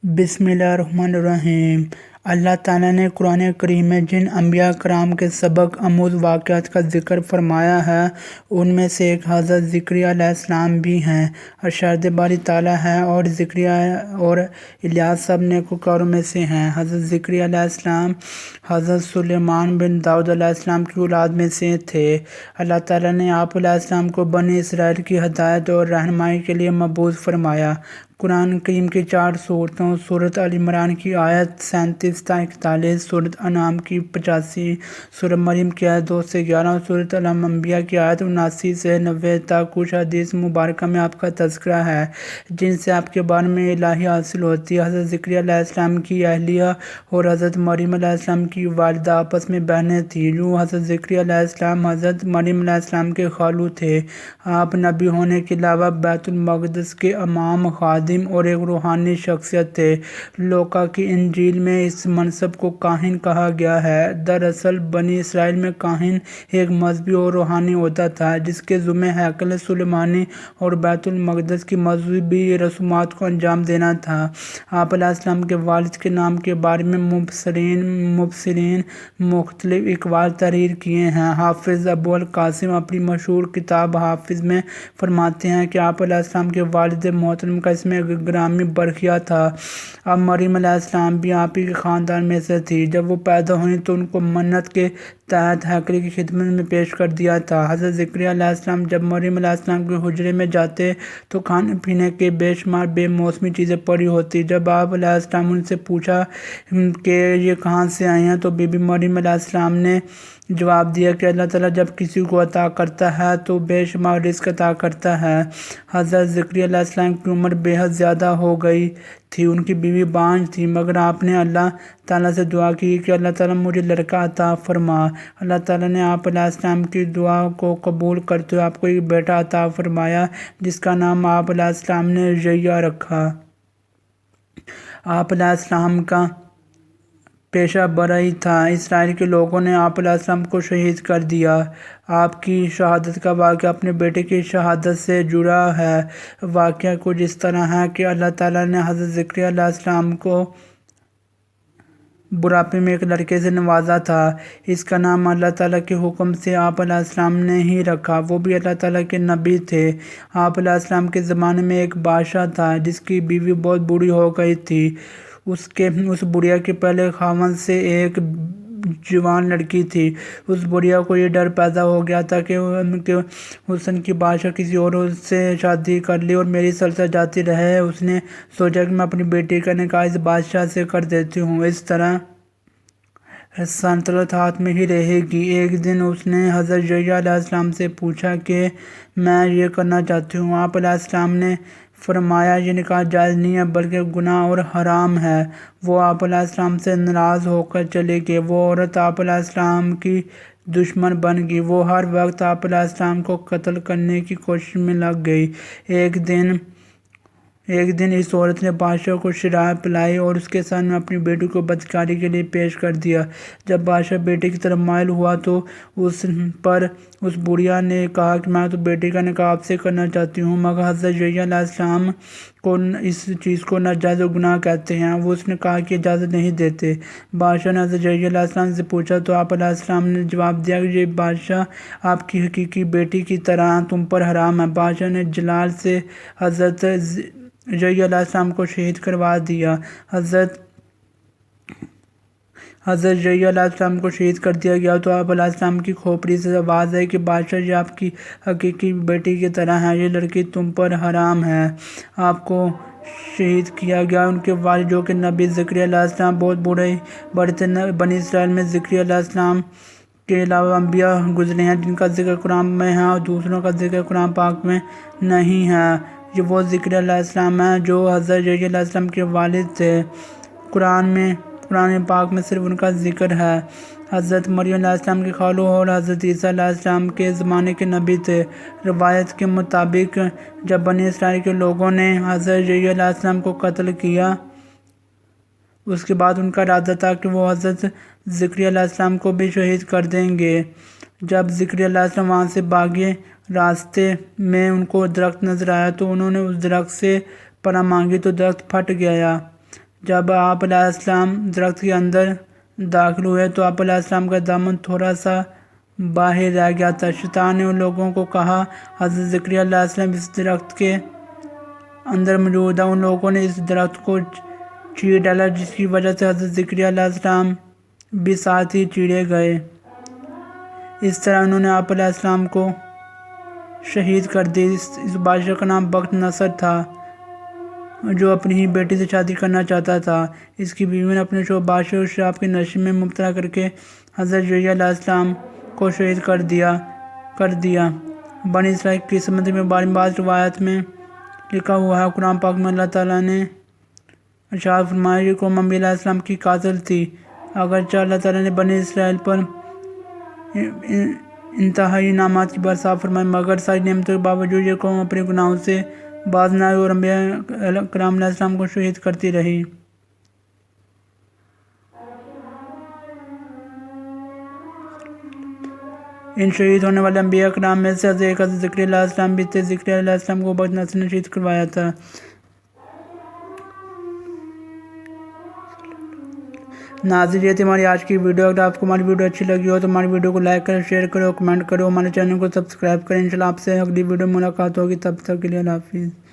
بسم اللہ الرحمن الرحیم۔ اللہ تعالیٰ نے قرآن کریم میں جن انبیاء کرام کے سبق آموز واقعات کا ذکر فرمایا ہے ان میں سے ایک حضرت زکریا علیہ السلام بھی ہیں۔ ارشاد باری تعالیٰ ہے اور زکریا اور الیاس سب نیکوکاروں میں سے ہیں۔ حضرت زکریا علیہ السلام حضرت سلیمان بن داؤد علیہ السلام کی اولاد میں سے تھے۔ اللہ تعالیٰ نے آپ علیہ السلام کو بنی اسرائیل کی ہدایت اور رہنمائی کے لیے مبعوث فرمایا۔ قرآن کریم کی 4 صورتوں، سورۃ آل عمران کی آیت 37 تا 41، سورۃ انعام کی 85، سورۃ مریم کی آیت 2 سے 11، سورۃ الانبیاء کی آیت 79 سے 90 تک کچھ حدیث مبارکہ میں آپ کا تذکرہ ہے جن سے آپ کے بارے میں الہی حاصل ہوتی ہے۔ حضرت زکریا علیہ السلام کی اہلیہ اور حضرت مریم علیہ السلام کی والدہ آپس میں بہنیں تھیں۔ یوں حضرت زکریا علیہ السلام حضرت مریم علیہ السلام کے خالو تھے۔ آپ نبی ہونے کے علاوہ بیت المقدس کے امام، خادم اور ایک روحانی شخصیت تھے۔ لوقا کی انجیل میں اس منصب کو کاہن کہا گیا ہے۔ دراصل بنی اسرائیل میں کاہن ایک مذہبی اور روحانی عہدہ تھا جس کے ذمہ ہیکل سلیمانی اور بیت المقدس کی مذہبی رسومات کو انجام دینا تھا۔ آپ علیہ السلام کے والد کے نام کے بارے میں مبصرین مختلف اقوال تحریر کیے ہیں۔ حافظ ابو القاسم اپنی مشہور کتاب حافظ میں فرماتے ہیں کہ آپ علیہ السلام کے والد محترم کا اسم گرامی برکیہ تھا۔ اب مریم علیہ السلام بھی آپ ہی کے خاندان میں سے تھی۔ جب وہ پیدا ہوئیں تو ان کو منت کے تحت ہیکل کی خدمت میں پیش کر دیا تھا۔ حضرت زکریا علیہ السلام جب مریم علیہ السلام کے حجرے میں جاتے تو کھانے پینے کے بے شمار بے موسمی چیزیں پڑی ہوتی۔ جب آپ علیہ السلام ان سے پوچھا کہ یہ کہاں سے آئی ہیں تو بی بی مریم علیہ السلام نے جواب دیا کہ اللہ تعالیٰ جب کسی کو عطا کرتا ہے تو بے شمار رزق عطا کرتا ہے۔ حضرت زکریا علیہ السلام کی عمر بے حد زیادہ ہو گئی تھی۔ ان کی بیوی بانجھ تھی مگر آپ نے اللہ تعالیٰ سے دعا کی کہ اللہ تعالیٰ مجھے لڑکا عطا فرما۔ اللہ تعالیٰ نے آپ علیہ السلام کی دعا کو قبول کرتے ہوئے آپ کو ایک بیٹا عطا فرمایا جس کا نام آپ علیہ السلام نے یحییٰ رکھا۔ آپ علیہ السلام کا پیشہ برائی تھا۔ اسرائیل کے لوگوں نے آپ علیہ السلام کو شہید کر دیا۔ آپ کی شہادت کا واقعہ اپنے بیٹے کی شہادت سے جڑا ہے۔ واقعہ کچھ اس طرح ہے کہ اللہ تعالیٰ نے حضرت زکریا علیہ السلام کو بڑھاپے میں ایک لڑکے سے نوازا تھا۔ اس کا نام اللہ تعالیٰ کے حکم سے آپ علیہ السلام نے ہی رکھا۔ وہ بھی اللہ تعالیٰ کے نبی تھے۔ آپ علیہ السلام کے زمانے میں ایک بادشاہ تھا جس کی بیوی بہت بوڑھی ہو گئی تھی۔ اس بڑھیا کے پہلے خاوند سے ایک جوان لڑکی تھی۔ اس بڑھیا کو یہ ڈر پیدا ہو گیا تھا کہ حسن کی بادشاہ کسی اور سے شادی کر لے اور میری سلطنت جاتی رہے۔ اس نے سوچا کہ میں اپنی بیٹی کا نکاح اس بادشاہ سے کر دیتی ہوں، اس طرح سلطنت ہاتھ میں ہی رہے گی۔ ایک دن اس نے حضرت یحییٰ علیہ السلام سے پوچھا کہ میں یہ کرنا چاہتی ہوں۔ آپ علیہ السلام نے فرمایا یہ نکاح جائز نہیں ہے بلکہ گناہ اور حرام ہے۔ وہ آپ علیہ السلام سے ناراض ہو کر چلے گئے۔ وہ عورت آپ علیہ السلام کی دشمن بن گئی۔ وہ ہر وقت آپ علیہ السلام کو قتل کرنے کی کوشش میں لگ گئی۔ ایک دن اس عورت نے بادشاہ کو شراب پلائی اور اس کے سامنے اپنی بیٹی کو بدکاری کے لیے پیش کر دیا۔ جب بادشاہ بیٹے کی طرف مائل ہوا تو اس بڑھیا نے کہا کہ میں تو بیٹے کا نکاح آپ سے کرنا چاہتی ہوں مگر حضرت یحییٰ علیہ السلام کو اس چیز کو ناجائز و گناہ کہتے ہیں، وہ اس نکاح کی اجازت نہیں دیتے۔ بادشاہ نے حضرت یحییٰ علیہ السلام سے پوچھا تو آپ علیہ السلام نے جواب دیا کہ یہ بادشاہ آپ کی حقیقی بیٹی کی طرح تم پر حرام ہے۔ بادشاہ نے جلال سے حضرت یحییٰ علیہ السلام کو شہید کروا دیا۔ حضرت یحییٰ علیہ السلام کو شہید کر دیا گیا تو آپ علیہ السلام کی کھوپڑی سے آواز آئی کہ بادشاہ یہ آپ کی حقیقی بیٹی کی طرح ہے، یہ لڑکی تم پر حرام ہے۔ آپ کو شہید کیا گیا۔ ان کے والد جو کہ نبی زکریا علیہ السلام بہت بڑے تھے۔ بنی اسرائیل میں زکریا علیہ السلام کے علاوہ انبیاء گزرے ہیں جن کا ذکر قرآن میں ہے اور دوسروں کا ذکر قرآن پاک میں نہیں ہے۔ یہ وہ زکریا علیہ السلام ہیں جو حضرت یحییٰ علیہ السلام کے والد تھے۔ قرآن پاک میں صرف ان کا ذکر ہے۔ حضرت مریم علیہ السلام کے خالو اور حضرت عیسیٰ علیہ السلام کے زمانے کے نبی تھے۔ روایت کے مطابق جب بنی اسرائیل کے لوگوں نے حضرت یحییٰ علیہ السلام کو قتل کیا اس کے بعد ان کا ارادہ تھا کہ وہ حضرت زکریا علیہ السلام کو بھی شہید کر دیں گے۔ جب زکریا علیہ السلام وہاں سے بھاگے راستے میں ان کو درخت نظر آیا تو انہوں نے اس درخت سے پناہ مانگی تو درخت پھٹ گیا۔ جب آپ علیہ السلام درخت کے اندر داخل ہوئے تو آپ علیہ السلام کا دامن تھوڑا سا باہر رہ گیا تھا۔ شیطان نے ان لوگوں کو کہا حضرت زکریا علیہ السلام اس درخت کے اندر موجود ہے۔ ان لوگوں نے اس درخت کو چیر ڈالا، جس کی وجہ سے حضرت زکریا علیہ السلام بھی ساتھ ہی چیرے گئے۔ اس طرح انہوں نے آپ علیہ السلام کو شہید کر دی۔ اس بادشاہ کا نام بخت نصر تھا، جو اپنی ہی بیٹی سے شادی کرنا چاہتا تھا۔ اس کی بیوی نے اپنے شوہر بادشاہ کو شراب کے نشے میں مبتلا کر کے حضرت زکریا علیہ السلام کو شہید کر دیا۔ بنی اسرائیل کی قسمت میں بعض روایت میں لکھا ہوا ہے، قرآن پاک میں اللہ تعالیٰ نے ارشاد فرمایا یہ قوم انبیاء علیہ السلام کی قاتل تھی۔ اگرچہ اللہ تعالیٰ نے بنی اسرائیل پر انتہائی انعامات کی برسات فرمائی، مگر ساری نعمتوں کے باوجود یہ قوم اپنے گناہوں سے باز نہ آئی اور انبیاء کرام علیہ السلام کو شہید کرتی رہی۔ ان شہید ہونے والے انبیاء کرام میں سے ایک حضرت زکریا علیہ السلام بھی تھے۔ زکریا علیہ السلام کو بخت نصر نے شہید کروایا تھا۔ ناظرین، یہ تھی ہماری آج کی ویڈیو۔ اگر آپ کو ہماری ویڈیو اچھی لگی ہو تو ہماری ویڈیو کو لائک کریں، شیئر کریں اور کمنٹ کریں، ہمارے چینل کو سبسکرائب کریں۔ انشاءاللہ آپ سے اگلی ویڈیو میں ملاقات ہوگی، تب تک کے لیے اللہ حافظ۔